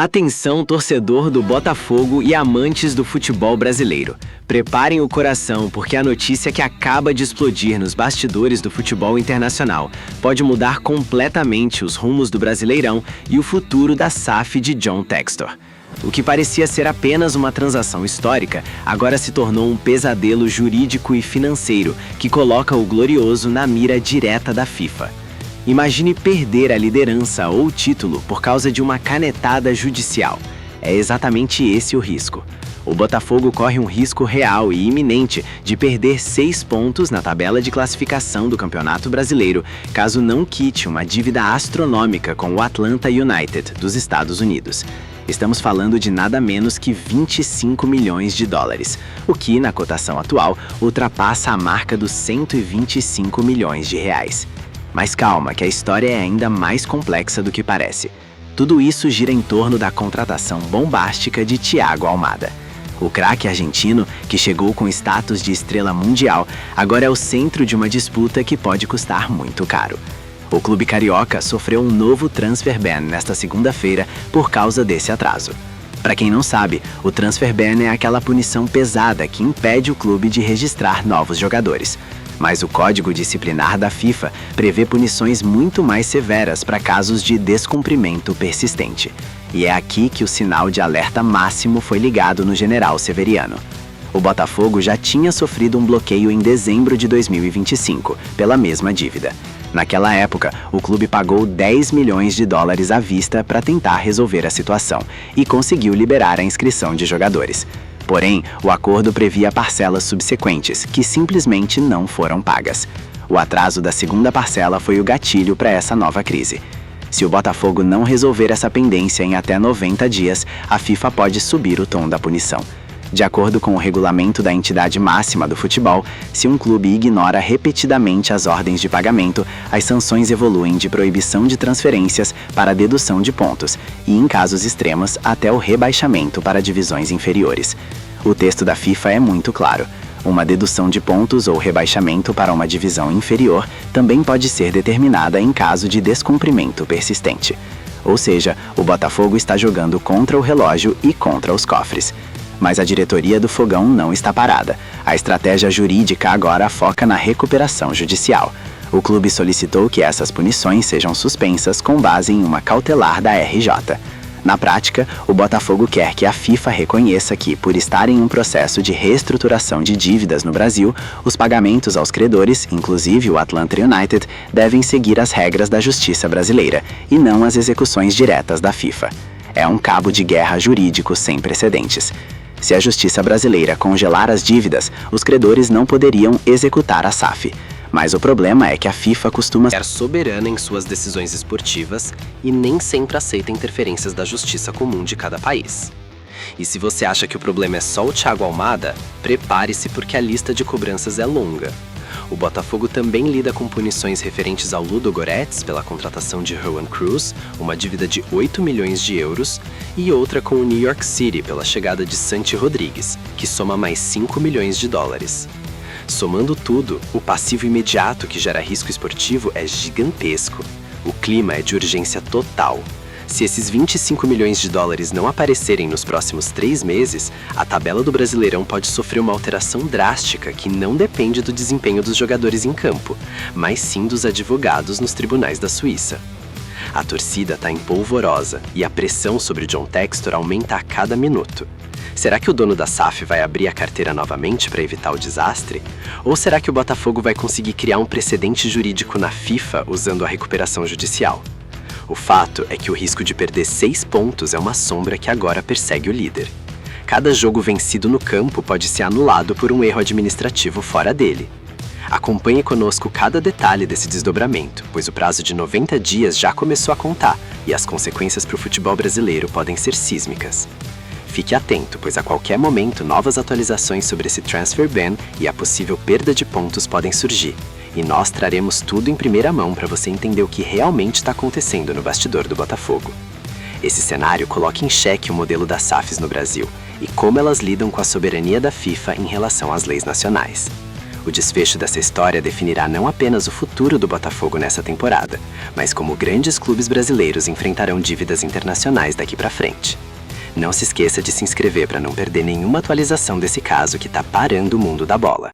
Atenção, torcedor do Botafogo e amantes do futebol brasileiro. Preparem o coração, porque a notícia que acaba de explodir nos bastidores do futebol internacional pode mudar completamente os rumos do Brasileirão e o futuro da SAF de John Textor. O que parecia ser apenas uma transação histórica, agora se tornou um pesadelo jurídico e financeiro que coloca o glorioso na mira direta da FIFA. Imagine perder a liderança ou o título por causa de uma canetada judicial. É exatamente esse o risco. O Botafogo corre um risco real e iminente de perder 6 pontos na tabela de classificação do Campeonato Brasileiro, caso não quite uma dívida astronômica com o Atlanta United, dos Estados Unidos. Estamos falando de nada menos que 25 milhões de dólares, o que, na cotação atual, ultrapassa a marca dos 125 milhões de reais. Mas calma, que a história é ainda mais complexa do que parece. Tudo isso gira em torno da contratação bombástica de Thiago Almada. O craque argentino, que chegou com status de estrela mundial, agora é o centro de uma disputa que pode custar muito caro. O clube carioca sofreu um novo transfer ban nesta segunda-feira por causa desse atraso. Para quem não sabe, o transfer ban é aquela punição pesada que impede o clube de registrar novos jogadores. Mas o Código Disciplinar da FIFA prevê punições muito mais severas para casos de descumprimento persistente. E é aqui que o sinal de alerta máximo foi ligado no general Severiano. O Botafogo já tinha sofrido um bloqueio em dezembro de 2025, pela mesma dívida. Naquela época, o clube pagou 10 milhões de dólares à vista para tentar resolver a situação e conseguiu liberar a inscrição de jogadores. Porém, o acordo previa parcelas subsequentes, que simplesmente não foram pagas. O atraso da segunda parcela foi o gatilho para essa nova crise. Se o Botafogo não resolver essa pendência em até 90 dias, a FIFA pode subir o tom da punição. De acordo com o regulamento da entidade máxima do futebol, se um clube ignora repetidamente as ordens de pagamento, as sanções evoluem de proibição de transferências para dedução de pontos e, em casos extremos, até o rebaixamento para divisões inferiores. O texto da FIFA é muito claro. Uma dedução de pontos ou rebaixamento para uma divisão inferior também pode ser determinada em caso de descumprimento persistente. Ou seja, o Botafogo está jogando contra o relógio e contra os cofres. Mas a diretoria do Fogão não está parada. A estratégia jurídica agora foca na recuperação judicial. O clube solicitou que essas punições sejam suspensas com base em uma cautelar da RJ. Na prática, o Botafogo quer que a FIFA reconheça que, por estar em um processo de reestruturação de dívidas no Brasil, os pagamentos aos credores, inclusive o Atlanta United, devem seguir as regras da justiça brasileira e não as execuções diretas da FIFA. É um cabo de guerra jurídico sem precedentes. Se a justiça brasileira congelar as dívidas, os credores não poderiam executar a SAF. Mas o problema é que a FIFA costuma ser soberana em suas decisões esportivas e nem sempre aceita interferências da justiça comum de cada país. E se você acha que o problema é só o Thiago Almada, prepare-se porque a lista de cobranças é longa. O Botafogo também lida com punições referentes ao Ludogorets pela contratação de Juan Cruz, uma dívida de 8 milhões de euros, e outra com o New York City pela chegada de Santi Rodrigues, que soma mais 5 milhões de dólares. Somando tudo, o passivo imediato que gera risco esportivo é gigantesco. O clima é de urgência total. Se esses 25 milhões de dólares não aparecerem nos próximos 3 meses, a tabela do Brasileirão pode sofrer uma alteração drástica que não depende do desempenho dos jogadores em campo, mas sim dos advogados nos tribunais da Suíça. A torcida está empolvorosa e a pressão sobre John Textor aumenta a cada minuto. Será que o dono da SAF vai abrir a carteira novamente para evitar o desastre? Ou será que o Botafogo vai conseguir criar um precedente jurídico na FIFA usando a recuperação judicial? O fato é que o risco de perder 6 pontos é uma sombra que agora persegue o líder. Cada jogo vencido no campo pode ser anulado por um erro administrativo fora dele. Acompanhe conosco cada detalhe desse desdobramento, pois o prazo de 90 dias já começou a contar e as consequências para o futebol brasileiro podem ser sísmicas. Fique atento, pois a qualquer momento novas atualizações sobre esse transfer ban e a possível perda de pontos podem surgir. E nós traremos tudo em primeira mão para você entender o que realmente está acontecendo no bastidor do Botafogo. Esse cenário coloca em xeque o modelo das SAFs no Brasil e como elas lidam com a soberania da FIFA em relação às leis nacionais. O desfecho dessa história definirá não apenas o futuro do Botafogo nessa temporada, mas como grandes clubes brasileiros enfrentarão dívidas internacionais daqui pra frente. Não se esqueça de se inscrever para não perder nenhuma atualização desse caso que tá parando o mundo da bola.